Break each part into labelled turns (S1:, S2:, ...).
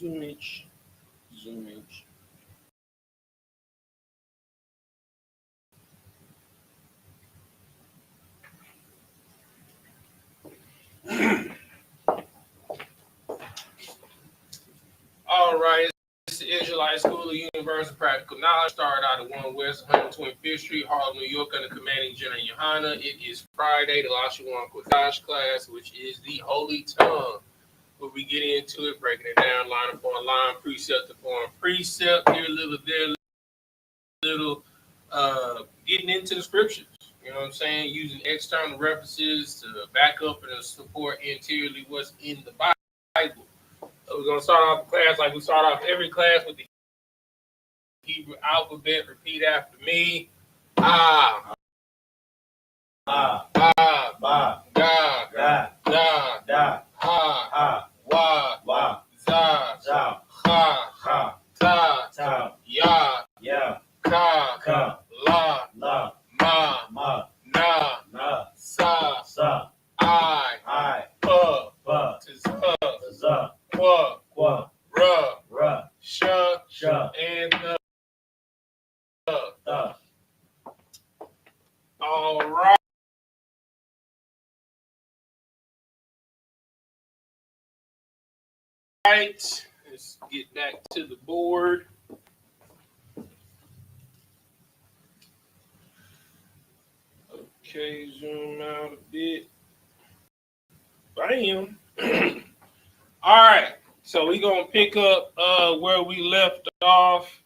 S1: Zoomage. Zoomage. All right. It's the Israelite School of Universal Practical Knowledge. Started out at 1 West 125th Street, Harlem, New York, under commanding General YAHANNA. It is Friday, the Lashawan Qadash class, which is the Holy Tongue. Where we get into it, breaking it down line upon line, precept upon precept, here a little, there a little, getting into the scriptures. You know what I'm saying? Using external references to back up and support interiorly what's in the Bible. So we're gonna start off the class like we start off every class with the Hebrew alphabet. Repeat after me. Ah. Ah. Ah. Ba. Ga. Ga. Da. Da. Ha. Ha. Wa. Wa. Za. Za. Ha. Ha. Ta. Ta. Ya. Ya. Ka. Ka. La. La. Ma. Ma. Na. Na. Sa. Sa. I. Pa. Pa. Tza. Tza. Qua. Qua. Ra. Ra. Sha. Sha. And the. All right. Let's get back to the board. Okay, zoom out a bit. Bam. All right. So we're gonna pick up where we left off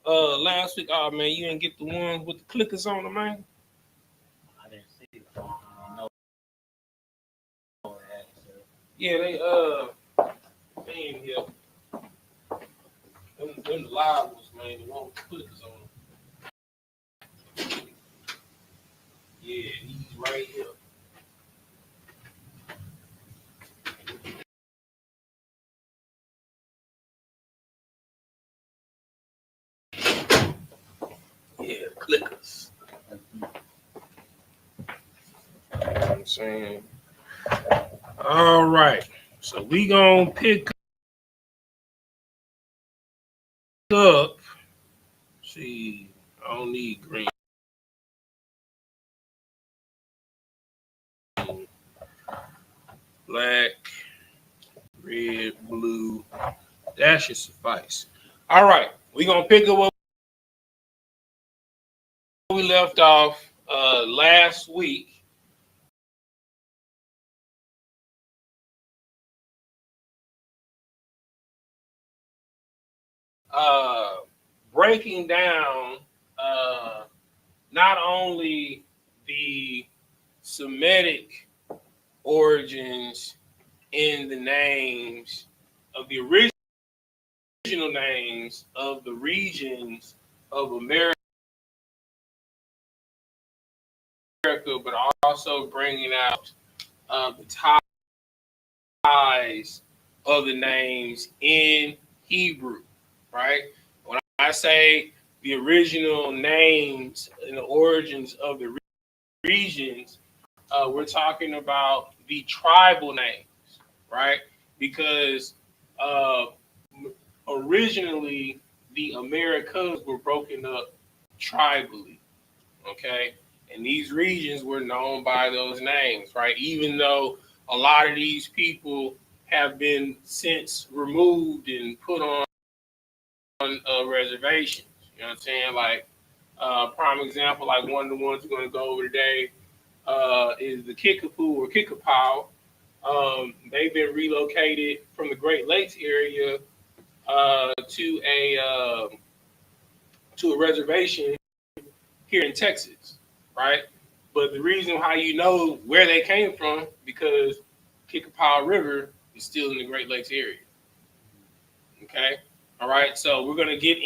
S1: last week. Oh man, you didn't get the one with the clickers on them, man.
S2: I didn't see it.
S1: Yeah, they in here. Them the live ones, man, the one with the clickers on them. Yeah, he's right here. Yeah, clickers. You know what I'm saying? All right. So we gonna pick up. See, I don't need green. Black, red, blue. That should suffice. All right. We're gonna pick up what we left off last week. Breaking down not only the Semitic origins in the names of the original names of the regions of America, but also bringing out the ties of the names in Hebrew, right? When I say the original names and the origins of the regions, we're talking about the tribal names, right? Because originally the Americas were broken up tribally, okay? And these regions were known by those names, right? Even though a lot of these people have been since removed and put on reservations. You know what I'm saying? Like, prime example, like one of the ones we're going to go over today is the Kickapoo or Kickapoo. They've been relocated from the Great Lakes area to a reservation here in Texas, right? But the reason why you know where they came from because Kickapoo River is still in the Great Lakes area. Okay, all right. So we're gonna get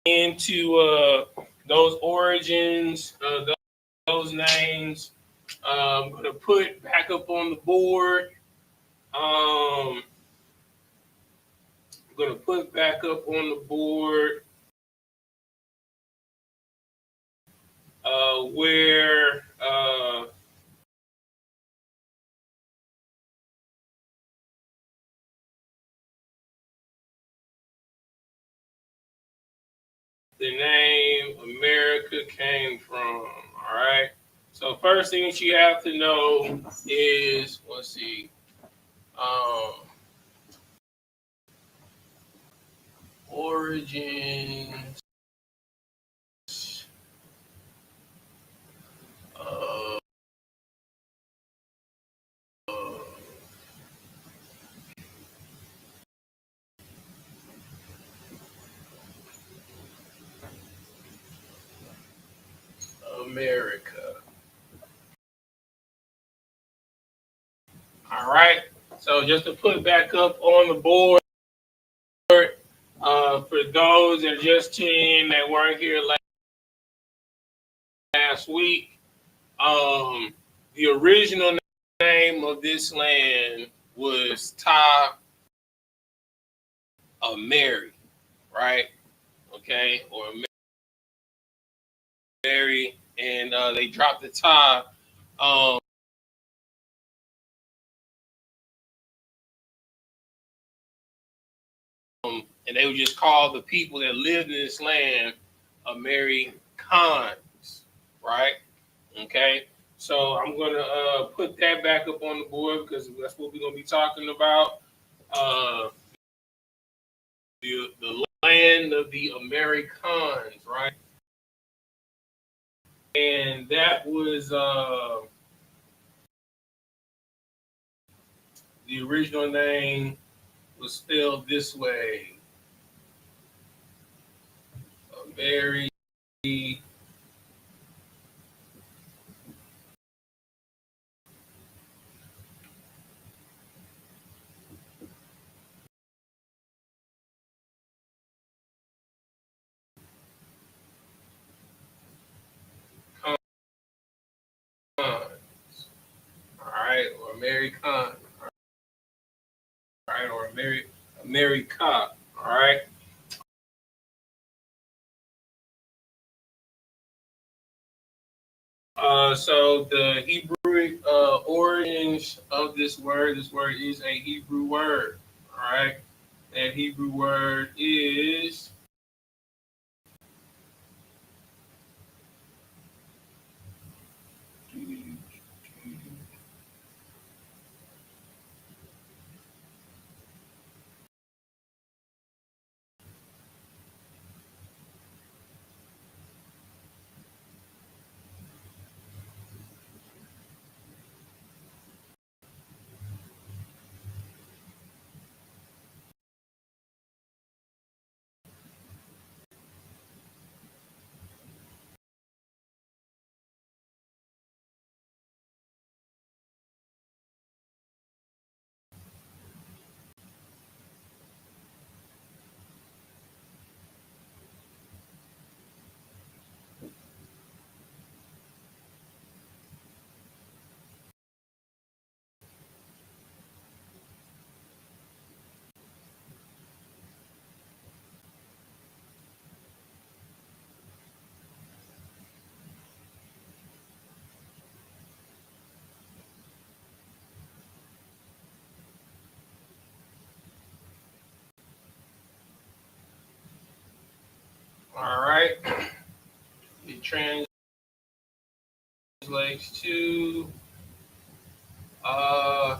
S1: into those origins, those names. I'm gonna put back up on the board. I'm gonna put back up on the board where the name America came from. All right. So first thing that you have to know is, let's see, origins of America. All right. So just to put back up on the board, for those that just tuned in that weren't here last week, the original name of this land was Mary, right? Okay, or Mary, and they dropped the um, and they would just call the people that lived in this land Americans, right? Okay, so I'm gonna put that back up on the board because that's what we're gonna be talking about. Uh, the land of the Americans, right? And that was the original name was spelled this way: Mary Khan, all right, or Mary Khan, all right, or America, all right. So the Hebrew origins of this word is a Hebrew word, all right. That Hebrew word is all right. It translates to uh,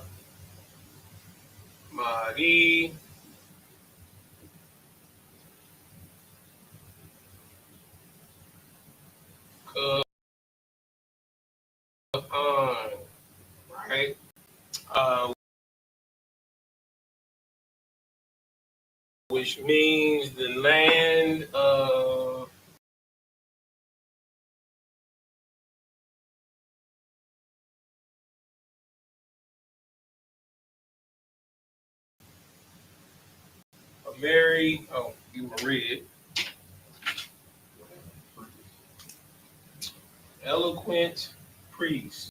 S1: Mari Kahan, right? Uh, which means the land of Mary. Oh, you were read. Eloquent priest.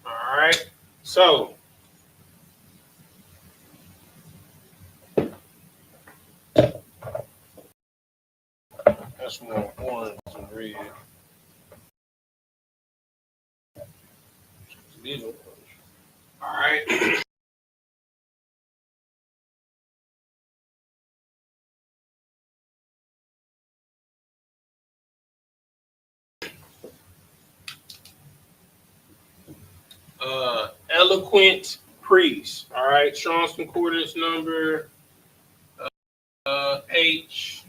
S1: All right. So just want orange and red. All right. Eloquent priest. All right. Strong's Concordance number H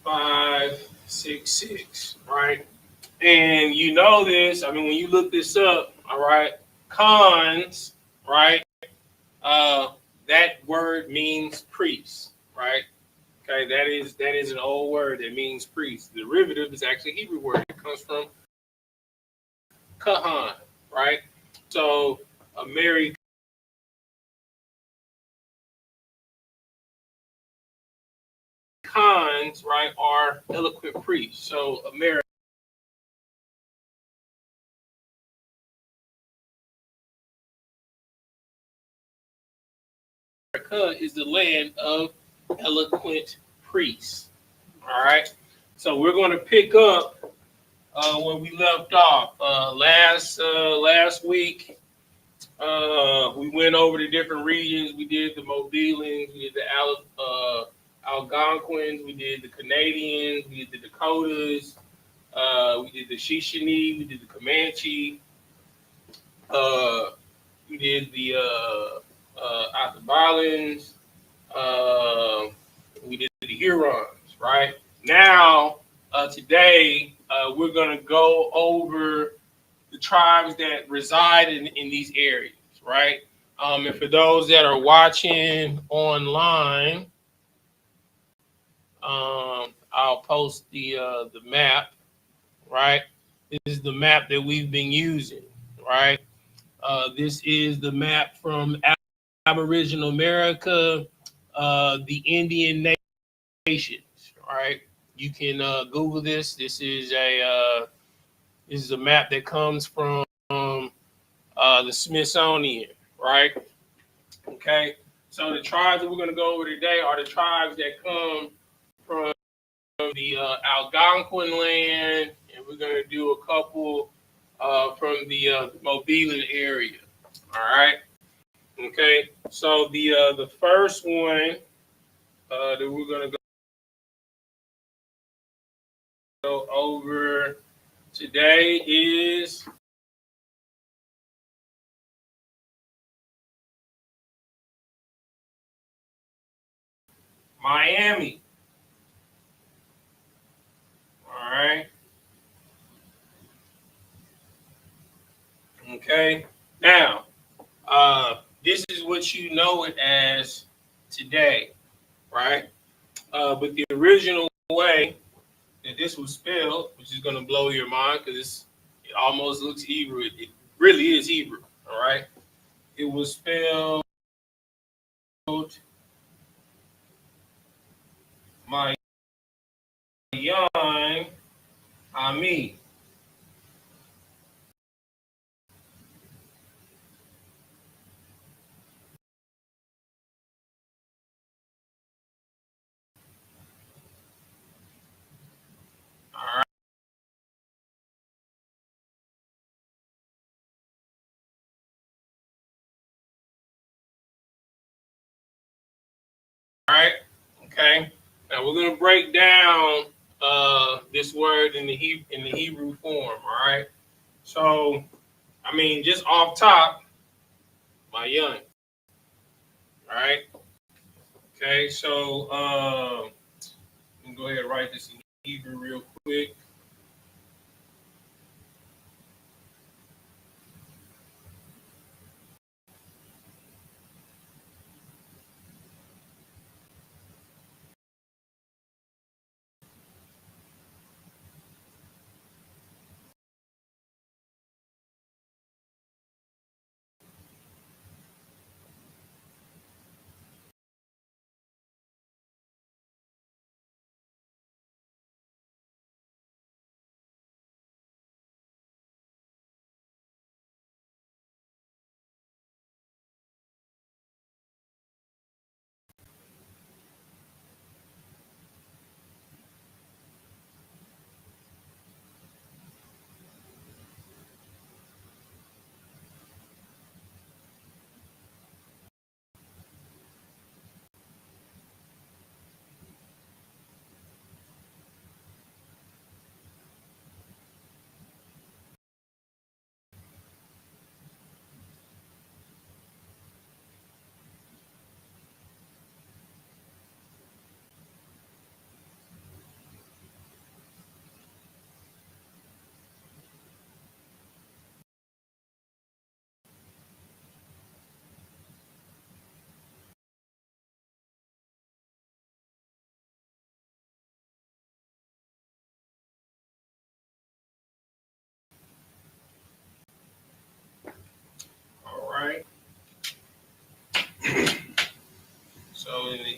S1: 566. Right. And you know this. I mean, when you look this up, all right, cons, right? Uh, that word means priest, right? Okay, that is an old word that means priest. The derivative is actually a Hebrew word. It comes from kahan, right? So a married cons, right, are eloquent priests. So America is the land of eloquent priests. All right. So we're going to pick up where we left off last week. We went over the different regions. We did the Mobilans, we did the Algonquins, we did the Canadians, we did the Dakotas, we did the Shoshone, we did the Comanche, uh, we did the Ottabalans, uh, we did the Hurons. Right now, today we're going to go over the tribes that reside in these areas, right? And for those that are watching online, I'll post the map, right? This is the map that we've been using, right? This is the map from Aboriginal America, the Indian nations, right? You can Google this. This is a map that comes from the Smithsonian, right? Okay. So the tribes that we're going to go over today are the tribes that come from the Algonquin land, and we're going to do a couple from the Mobilan area. All right. Okay. So the first one that we're going to go over today is Miami. All right. Okay. Now, this is what you know it as today, right? But the original way that this was spelled, which is going to blow your mind because it almost looks Hebrew. It really is Hebrew, all right? It was spelled Mayan Ami. All right, okay. Now we're going to break down this word in the Hebrew form, all right? So, I mean, just off top, Mayan, all right? Okay, so let me go ahead and write this in Hebrew real quick.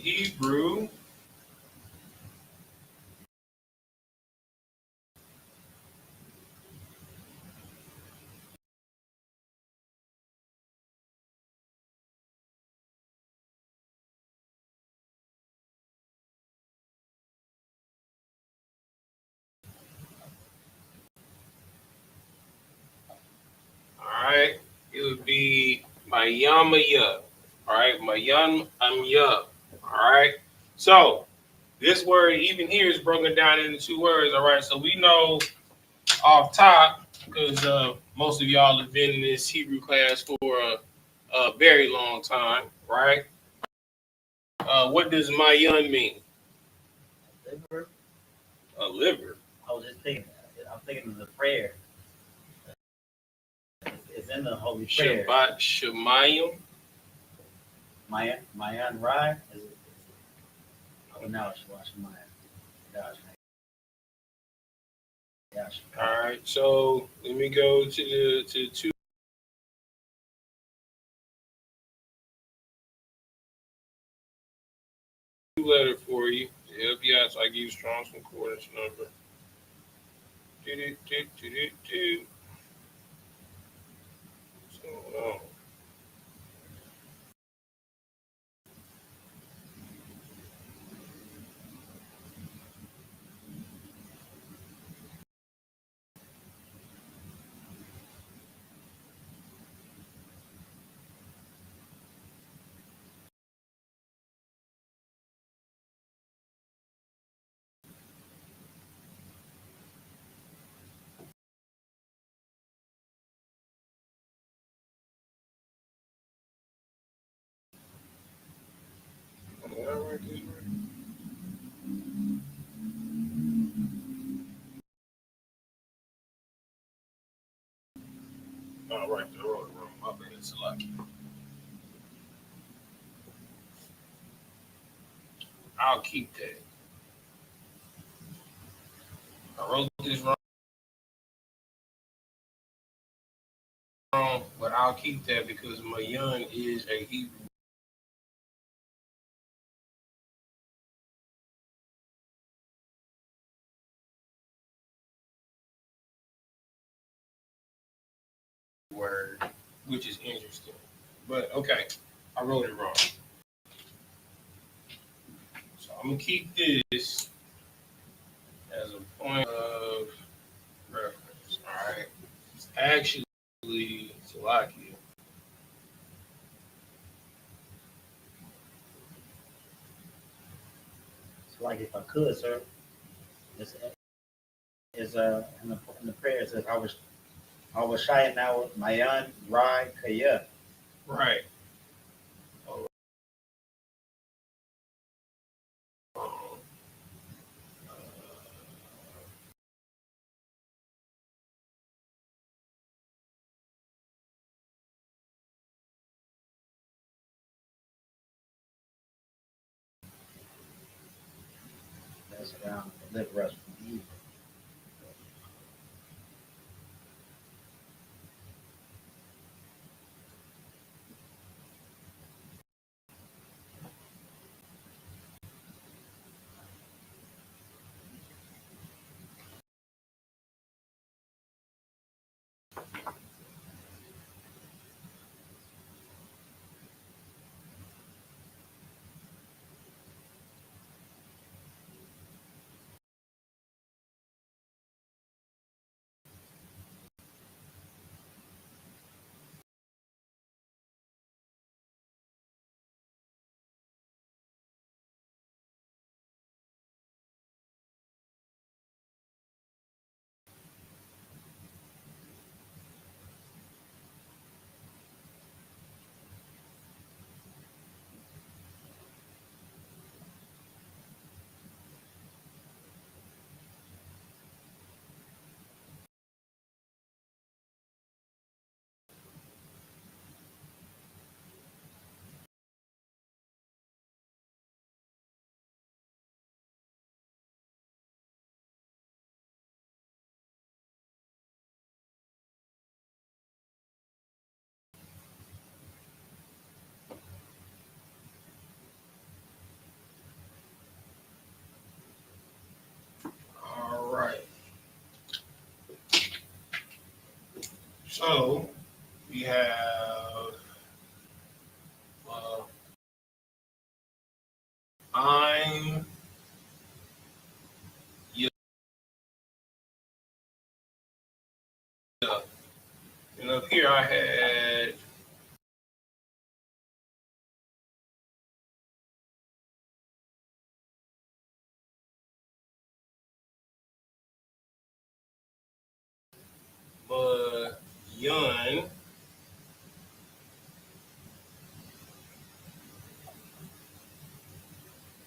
S1: Hebrew. All right. It would be Mayamaya. All right. Mayam Amya. All right. So this word, even here, is broken down into two words. All right. So we know off top, because most of y'all have been in this Hebrew class for a very long time, right? What does Mayan mean?
S2: Liver.
S1: A liver.
S2: I was just thinking. I'm thinking of the prayer. It's in the holy prayer.
S1: Shabbat Shemayim.
S2: Mayan Rai. Is it? Oh, now it's Mayan. Gosh. Gosh.
S1: All right. So let me go to the two. Letter for you. Yep, yes, I give you Strong's concordance number. Do. So, all right, I wrote it wrong. My bad, it's lucky. I'll keep that. I wrote this wrong, but I'll keep that because Mayan is a Hebrew word, which is interesting. But okay, I wrote it wrong. So I'm gonna keep this as a point of reference. All right. It's actually Salakia.
S2: It's like if I could, sir. It's in the prayer it says I was shy now Mayan Rai Kaya.
S1: Right.
S2: That's around deliver us from evil.
S1: So we have uh, I'm yeah. And up here I had Yun.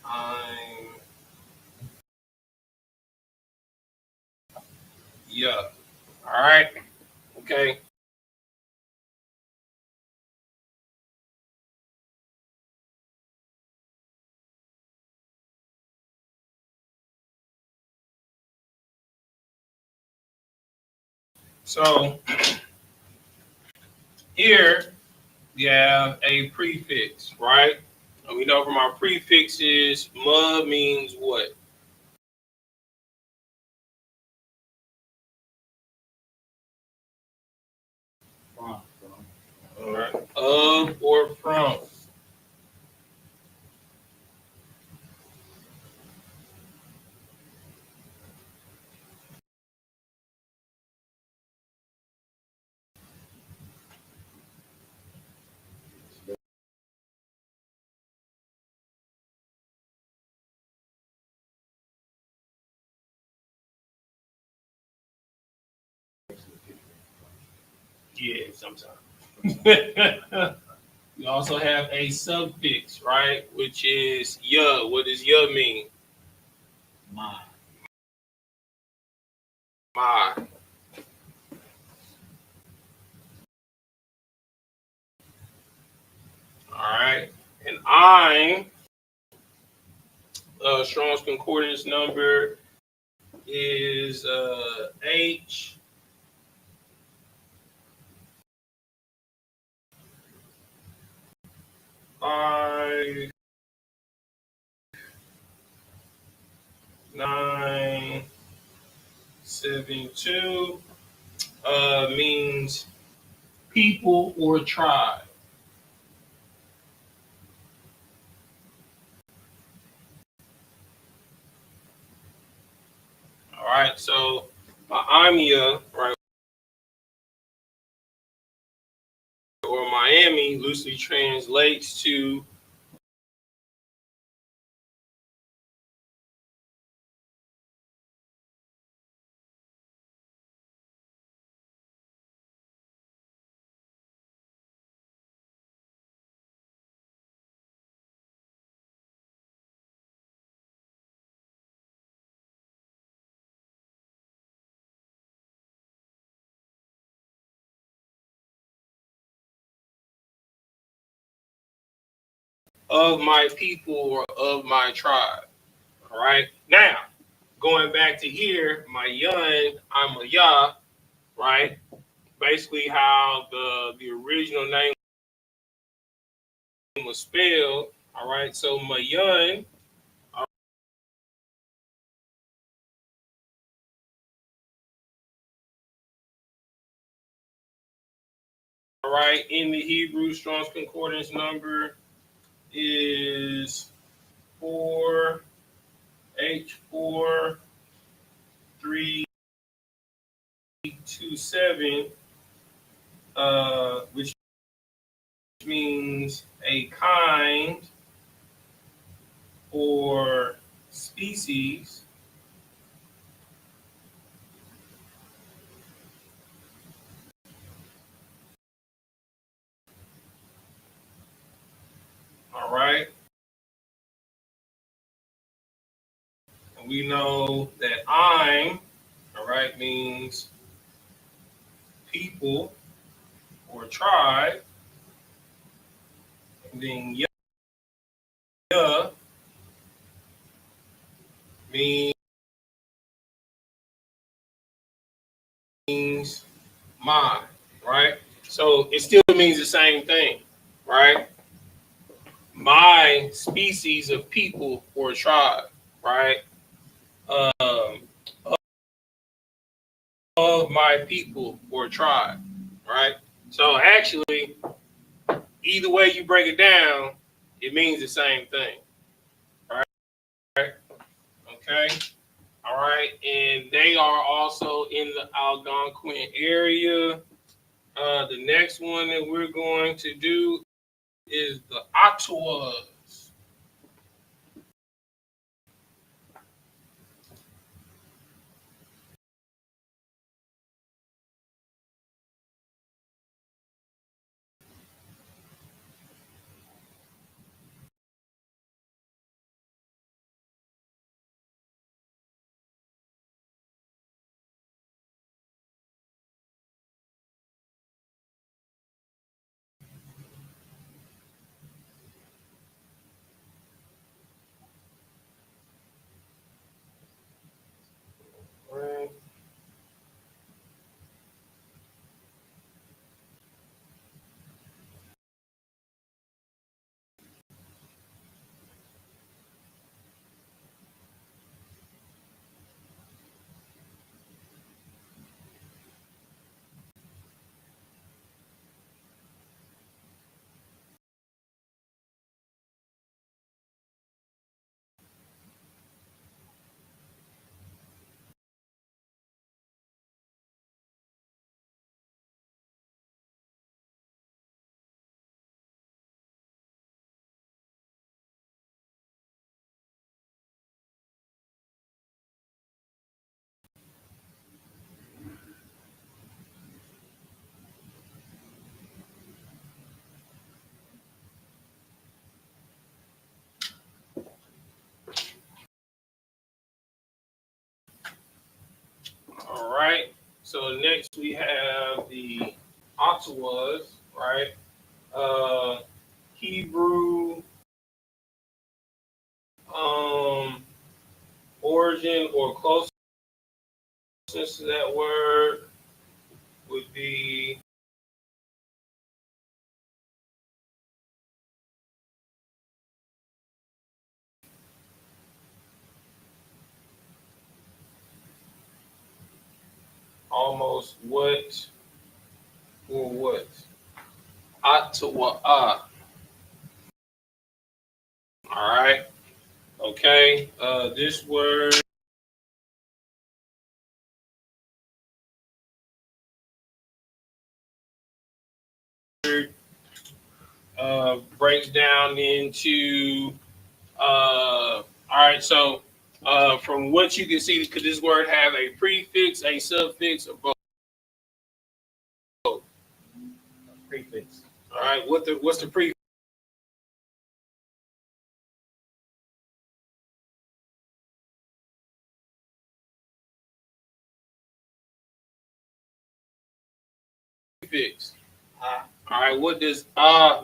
S1: I'm yeah. All right. Okay. So here we have a prefix, right? And we know from our prefixes, ma means what?
S2: From.
S1: All right. Of or from. Yeah, sometimes. We also have a suffix, right? Which is ya. What does ya mean?
S2: My.
S1: My. All right. And I'm Strong's concordance number is H 5972. Means people or tribe. All right. So Amia, right, or Miami loosely translates to of my people or of my tribe. All right. Now, going back to here, my yun, I'm a yah, right? Basically, how the original name was spelled. All right. So my yun, all right, in the Hebrew Strong's Concordance number is 4H4327, which means a kind or species. All right. And we know that I'm, all right, means people or tribe. And then yah means mine, right? So it still means the same thing, right? My species of people or tribe, right? Um, of my people or tribe, right? So actually, either way you break it down, it means the same thing. All right. Okay. All right. And they are also in the Algonquin area. The next one that we're going to do is the Ottawas. Right. All right. So next we have the Ottawas, right? Hebrew um, origin or closeness to that word would be almost what or what? Ottawa. All right. Okay. This word breaks down into all right. So from what you can see, could this word have a prefix, a suffix, or both?
S2: Prefix.
S1: All right. What's the prefix? All right. What does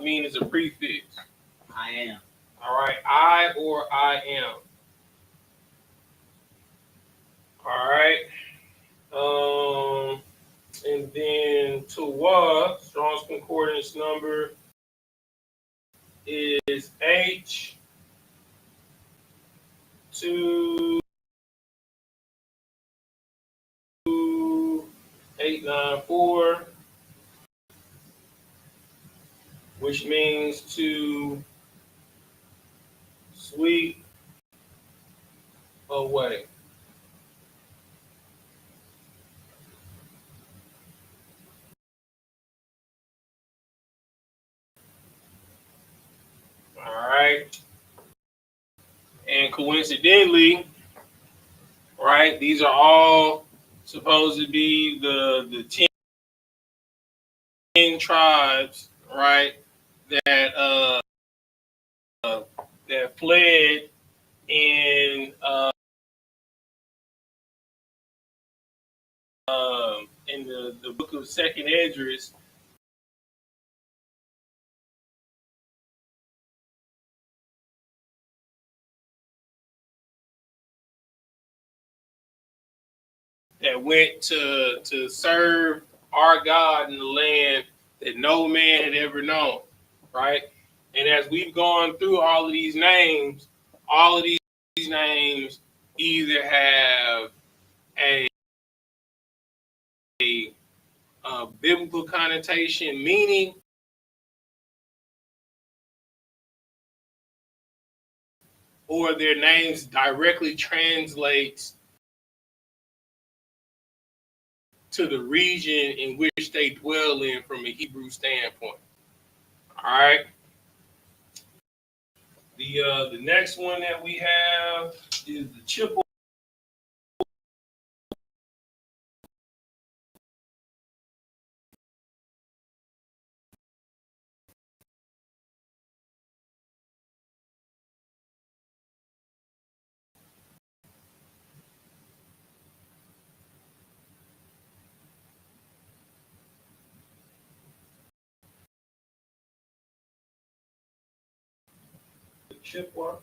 S1: mean as a prefix?
S2: I am.
S1: All right. I or I am. All right. And then Tawa, Strong's Concordance number is H2894, which means to sweep away. All right. And coincidentally, right, these are all supposed to be the 10 tribes, right, that that fled in the book of Second Esdras, that went to serve our God in the land that no man had ever known, right? And as we've gone through all of these names, all of these names either have a biblical connotation, meaning or their names directly translates to the region in which they dwell in from a Hebrew standpoint. All right. The next one that we have is the Chippewa. Chippewa.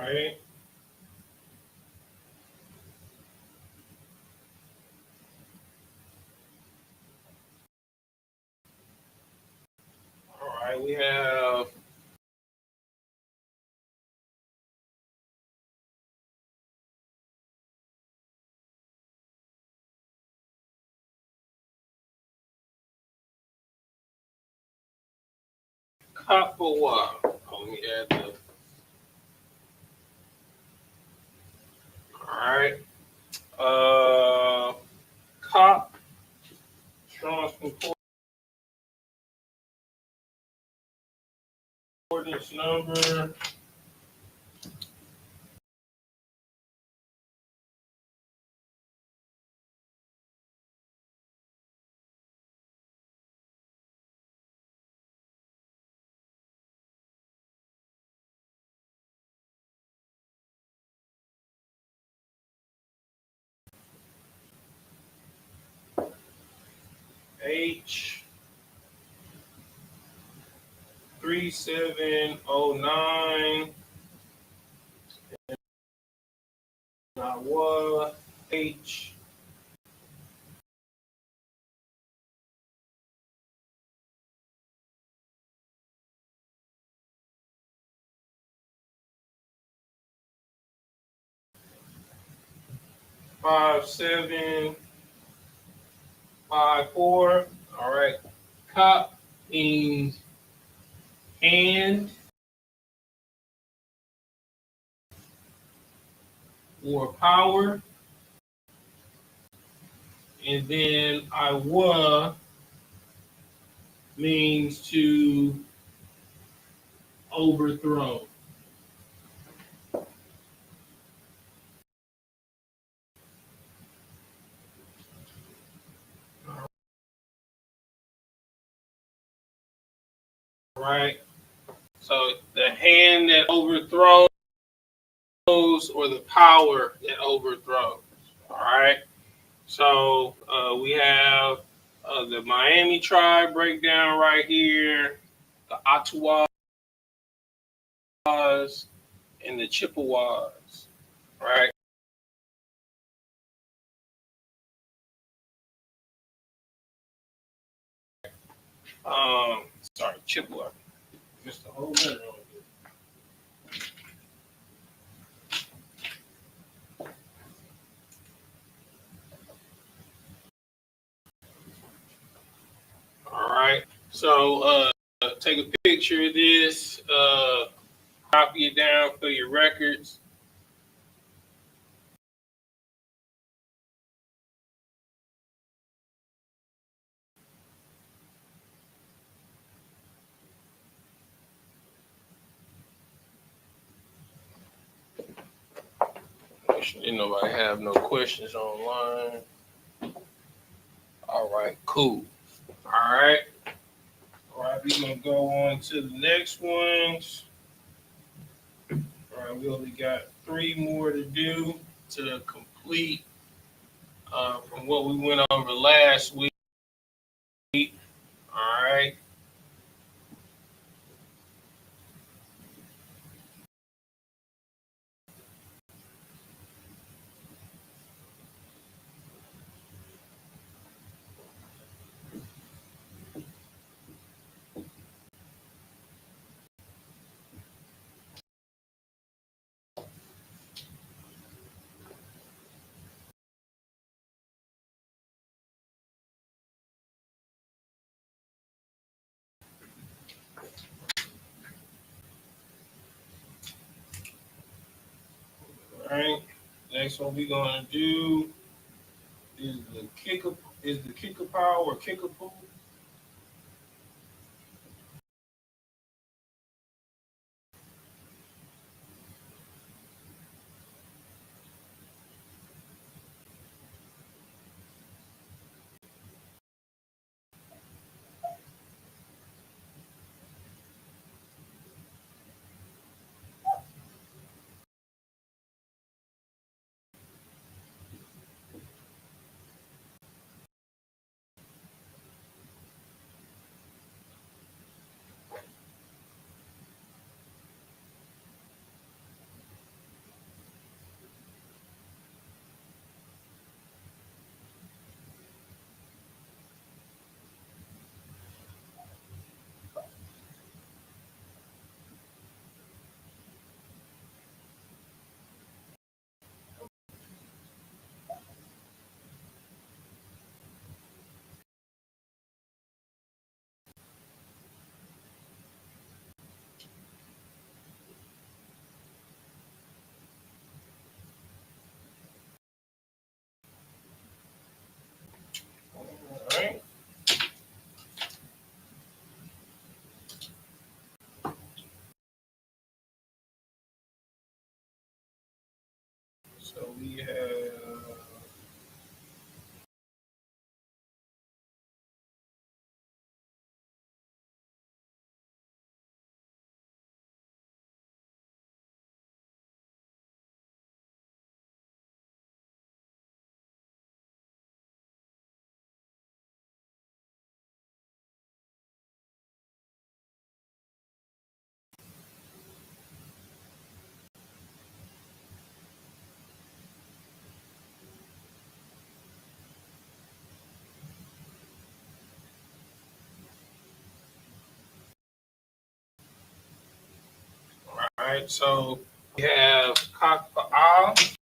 S1: All right. All right. We have Kapawa. Oh, let me add the. All right. Cop. Strong's concordance number. H 3709. YAHANNA H 5754. All right. Cop means hand or power. And then I.W.A means to overthrow. All right. So the hand that overthrows or the power that overthrows. All right. So we have The Miami tribe breakdown right here, the Ottawas and the Chippewas, right? Um, Sorry, Chippewa. Just a whole minute on here. All right. So take a picture of this, copy it down for your records. Didn't nobody have no questions online. All right, cool. All right. All right, we're gonna go on to the next ones. All right, we only got 3 more to do to complete from what we went over last week. All right. All right. Next one we're gonna do is the kickapoo or kickapoo. All right. So we have all right. So we have Kaka'al.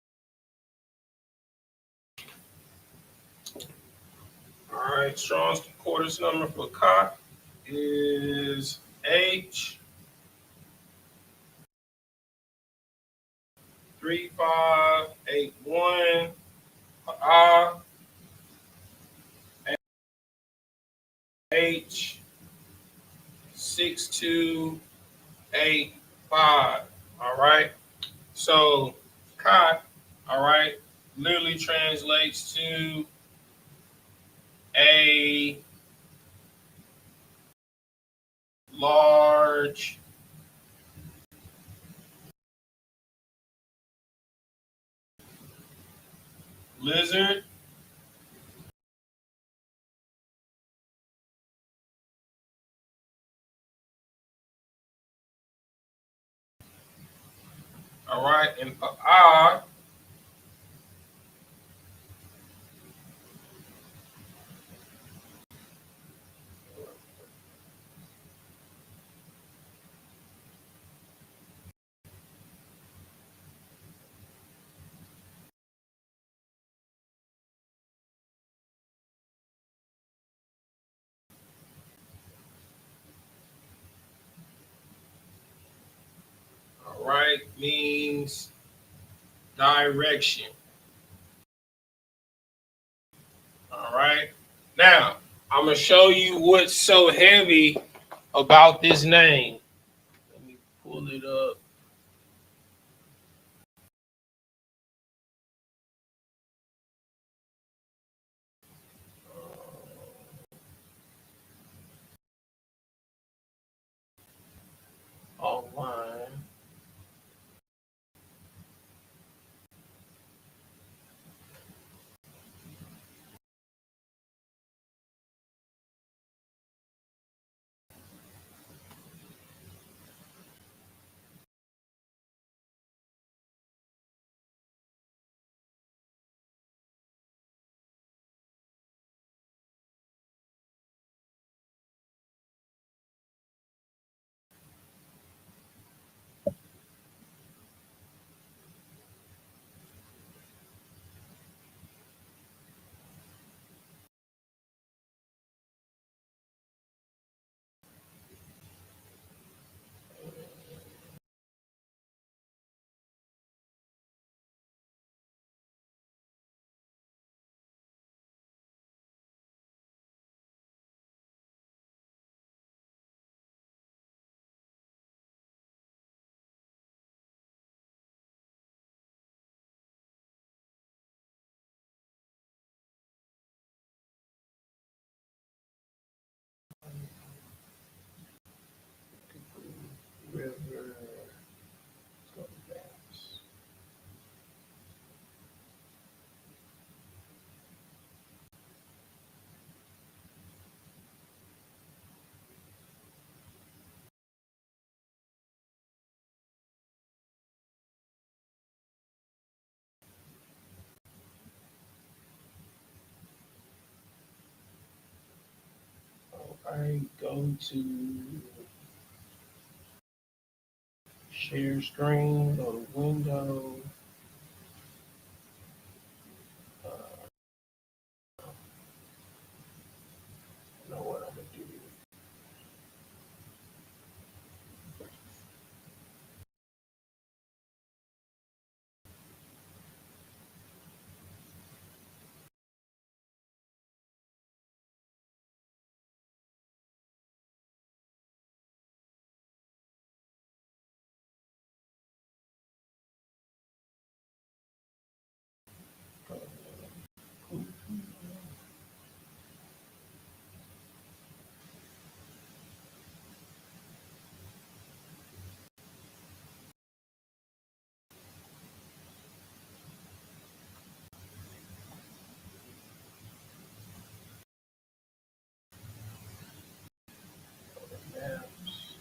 S1: All right. Strong's concordance number for cock is H3581. Ah, H6285. All right. So cock, all right, literally translates to a large lizard All right, and I. All right, means direction. All right. Now, I'm gonna show you what's so heavy about this name. Let me pull it up. Online. River. I go to share screen, go to window. Uh, know what I'm gonna do. Maps.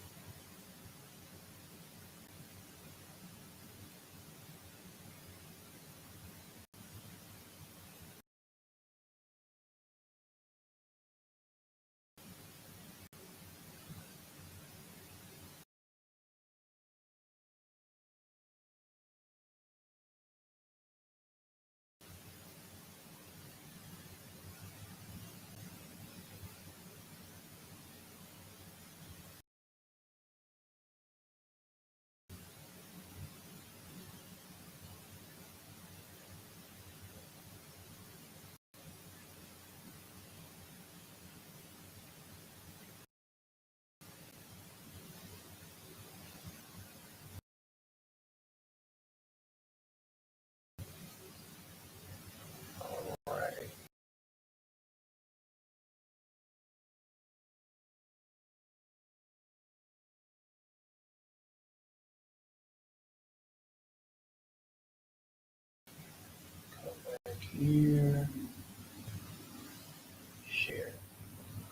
S1: All right. Back here. Share.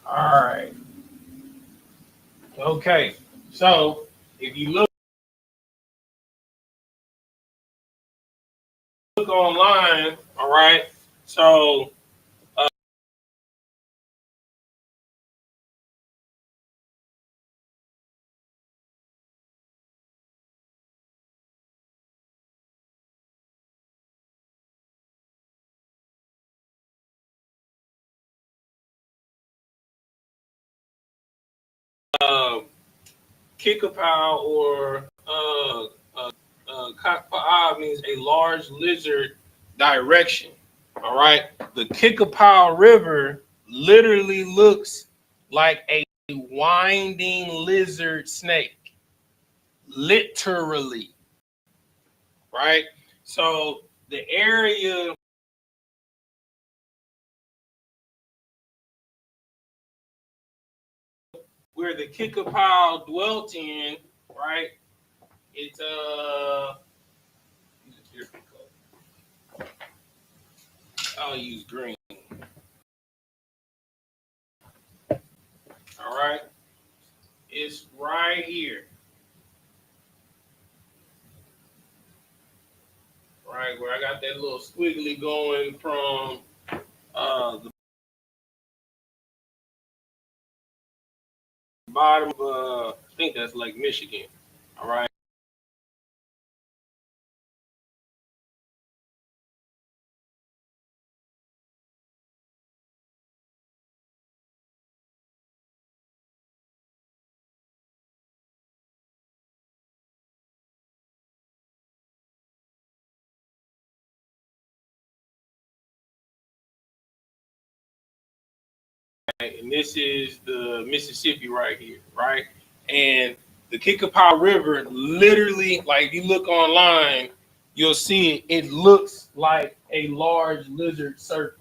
S1: All right. Okay. So if you look online, all right, so Kikapow or Kakpaa means a large lizard direction. All right. The Kikapow River literally looks like a winding lizard snake. Literally. Right. So the area where the Kikapow dwelt in, right? It's I'll use green. All right. It's right here. Right, where I got that little squiggly going from the bottom of, I think that's Lake Michigan. All right. And this is the Mississippi right here, right? And the Kikapow River literally, like if you look online, you'll see it. It looks like a large lizard serpent,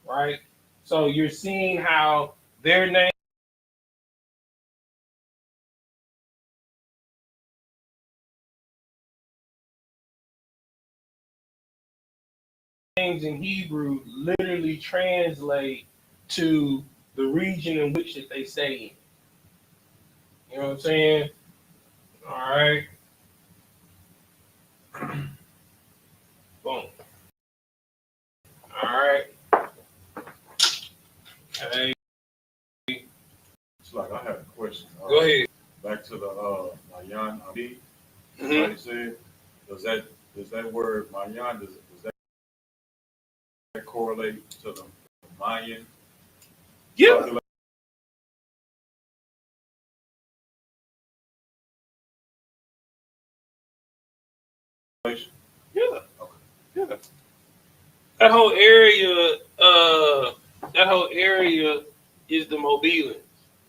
S1: right? So you're seeing how their names in Hebrew literally translate to the region in which that they stay in. You know what I'm saying? All right. Boom. All right. Okay.
S3: It's like I have a question.
S1: Go ahead.
S3: Back to the YAHANNA.
S1: Mm-hmm.
S3: Somebody said, does that word Mayan does that correlate to the Mayan?
S1: Yeah.
S3: Population?
S1: Yeah.
S3: Okay.
S1: Yeah. That whole area, that whole area is the Mobilians,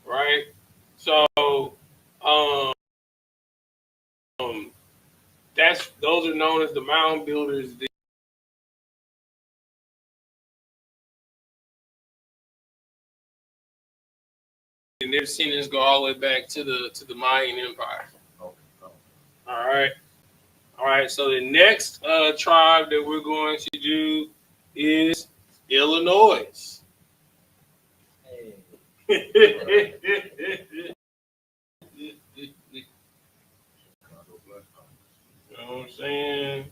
S1: right? So, um, those are known as the mound builders. And their descendants go all the way back to the Mayan Empire.
S3: Okay.
S1: All right. All right. So the next tribe that we're going to do is Illinois.
S2: Hey,
S1: You know what I'm saying?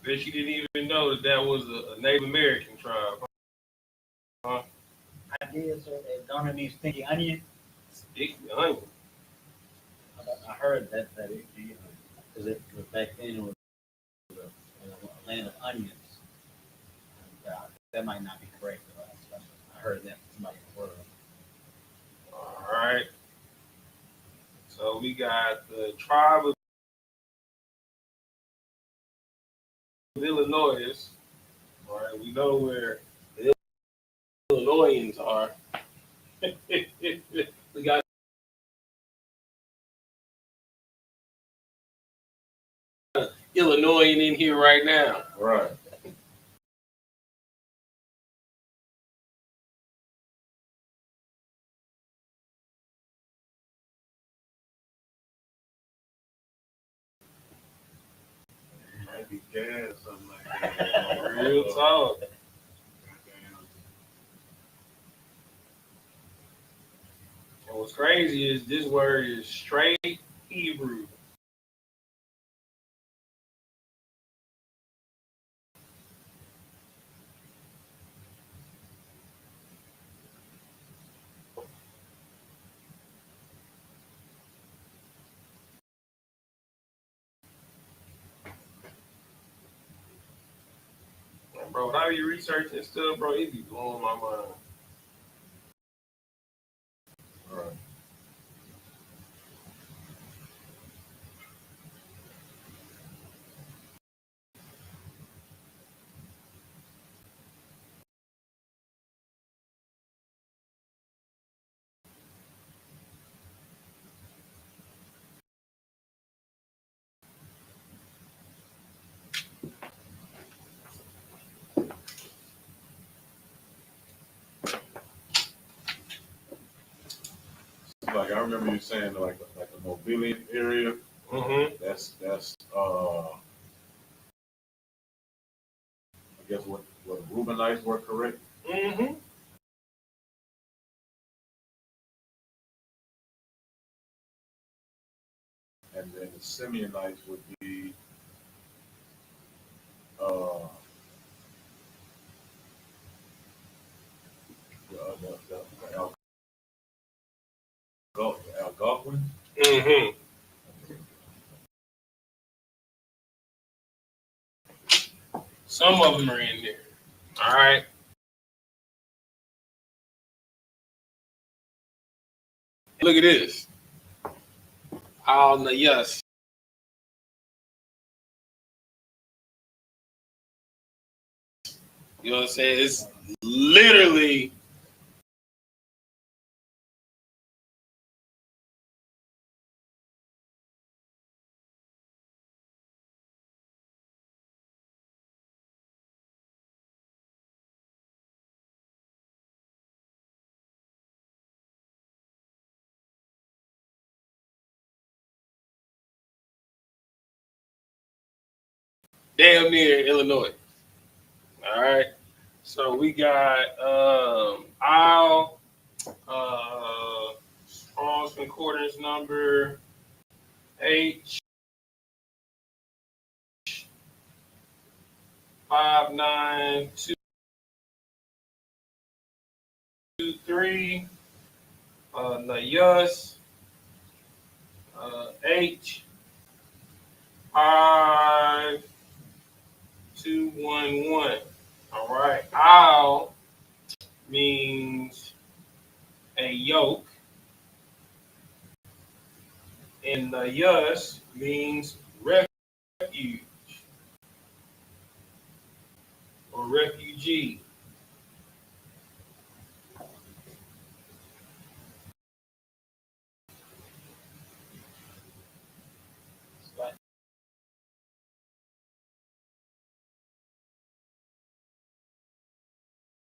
S1: Bet you didn't even know that was a Native American tribe. Huh?
S2: I did, so they don't have these stinky onion.
S1: Sticky onion.
S2: I heard that it, because it was back then it was a land of onions. That might not be correct, but I heard that from somebody in the world.
S1: All right. So we got the tribe of Illinois. All right. We know where the Illinoisans are. We got Illinoisan in here right now.
S3: Right. Might be gas or something like that.
S1: Real talk. And what's crazy is this word is straight Hebrew. Bro, when I be researching stuff, bro, it be blowing my mind.
S3: All right. Like I remember you saying like the Mobilian area.
S1: Mm-hmm.
S3: That's I guess what Reubenites were correct.
S1: Mm-hmm.
S3: And then the Simeonites would be uh, the Algonquin.
S1: Mm-hmm. Some of them are in there. All right. Look at this. All the yes. You know what I'm saying? It's literally damn near Illinois. All right. So we got Isle, Strong's Concordance number H 5923. Nayus H 5211. All right. Isle means a yoke, and Nayus means refuge or refugee.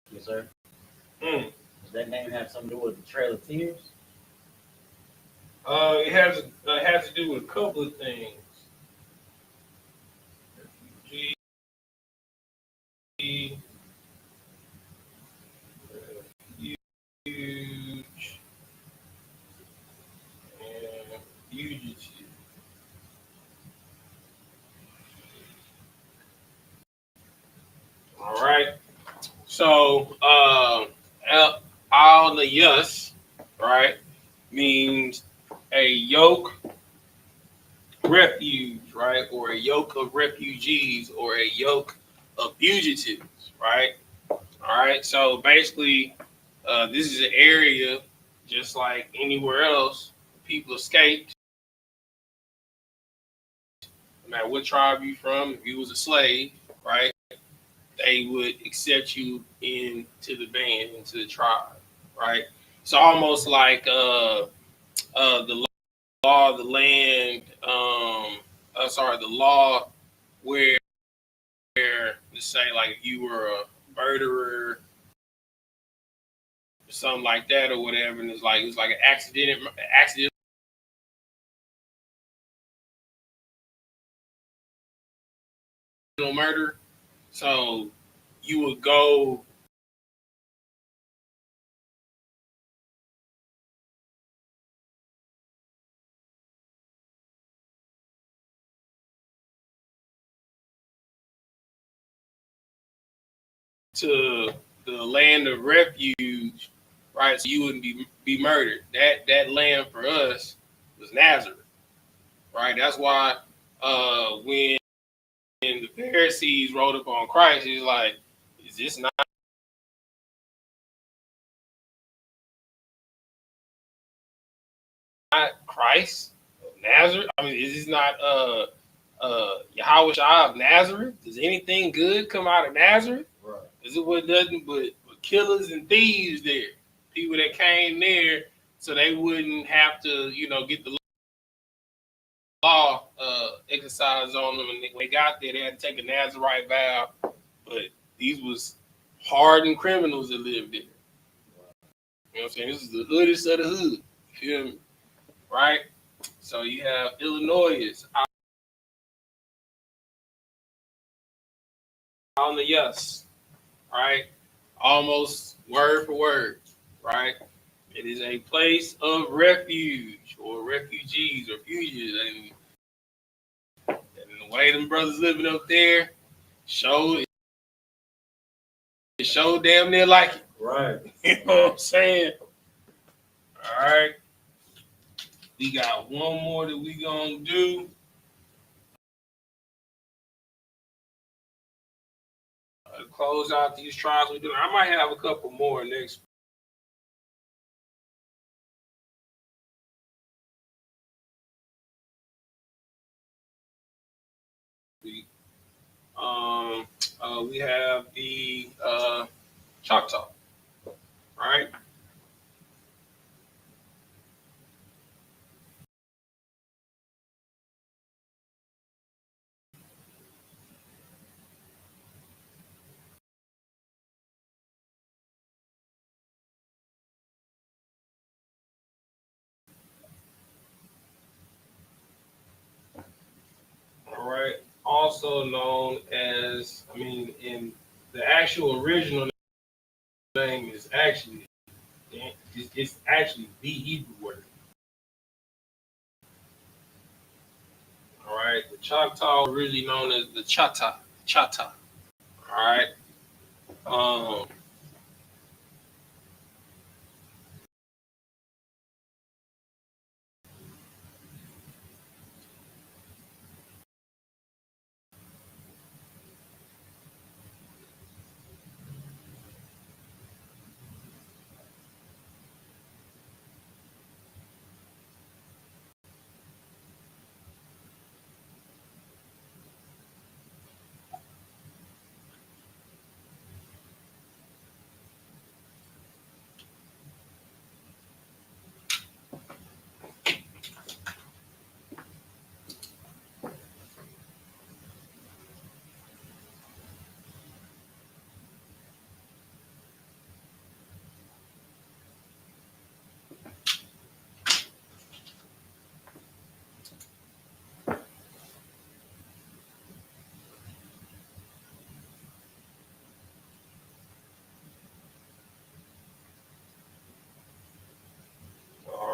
S2: Yes, sir.
S1: Mm.
S2: Does that name have something to do with the Trail of Tears?
S1: It has to do with a couple of things. Refugee, refuge, and fugitive. All right. So, al nayas, right, means a yoke refuge, right, or a yoke of refugees, or a yoke of fugitives, right. All right. So basically, this is an area just like anywhere else. People escaped, no matter what tribe you from. If you was a slave, right, they would accept you into the band, into the tribe, right? It's almost like the law of the land. The law where, let's say, like if you were a murderer or something like that or whatever, and it was like an accidental murder. So you would go to the land of refuge, right? So you wouldn't be murdered. That land for us was Nazareth, right? That's why when the Pharisees wrote up on Christ, he's like, is this not Christ of Nazareth? I mean, is this not Yahweh Shah of Nazareth? Does anything good come out of Nazareth?
S2: Right.
S1: Is it what nothing but killers and thieves there? People that came there so they wouldn't have to, get the law exercised on them. And when they got there, they had to take a Nazarite vow. But these was hardened criminals that lived there. You know what I'm saying? This is the hoodest of the hood. You feel me? Right? So you have Illinois on the yes, right? Almost word for word, right? It is a place of refuge or refugees or fugitives. And the way them brothers living up there showed damn near like it.
S3: Right.
S1: You know what I'm saying? All right. We got one more that we gonna do. Close out these trials we're doing. I might have a couple more next week. We have the Choctaw, right? All right. Also known as, in the actual original name is actually it's actually the Hebrew word. All right. The Choctaw originally known as the Chata. All right. Um,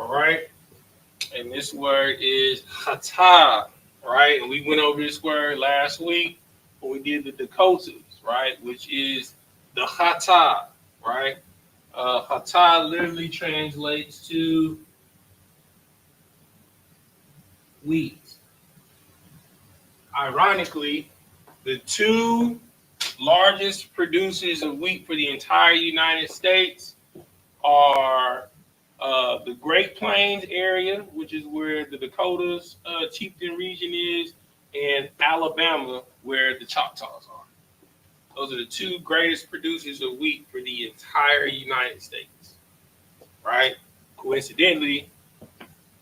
S1: all right. And this word is Hata, right? And we went over this word last week when we did the Dakotas, right? Which is the Hata, right? Hata literally translates to wheat. Ironically, the two largest producers of wheat for the entire United States are the Great Plains area, which is where the Dakotas chieftain region is, and Alabama, where the Choctaws are. Those are the two greatest producers of wheat for the entire United States, right? Coincidentally,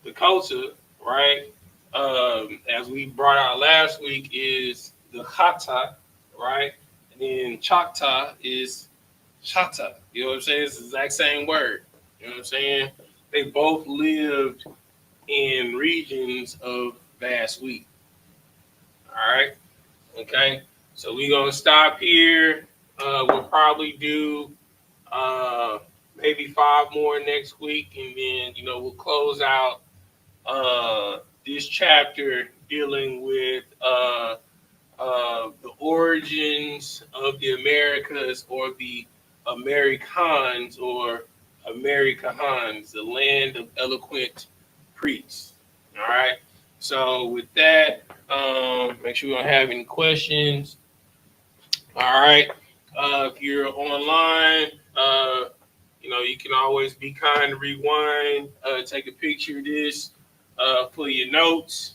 S1: Dakota, right, as we brought out last week, is the Hata, right? And then Choctaw is Chata. You know what I'm saying? It's the exact same word. You know what I'm saying? They both lived in regions of vast wheat. All right. Okay. So we're gonna stop here. We'll probably do maybe 5 more next week, and then we'll close out this chapter dealing with the origins of the Americas, or the Americans, or Americans, the land of eloquent priests. All right. So with that, make sure we don't have any questions. All right. If you're online, you can always be kind, rewind, take a picture of this for your notes.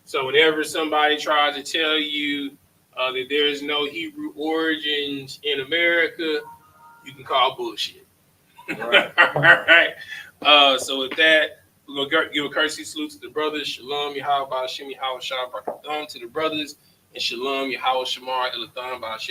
S1: So whenever somebody tries to tell you that there's no Hebrew origins in America, you can call bullshit.
S3: Right.
S1: All right. So with that, we're going to give a courtesy salute to the brothers. Shalom, Yahweh, Ba'ashem, Yahweh, Shah, Barakadam to the brothers. And Shalom, Yahweh, Shamar, Elathan, Ba'ashem.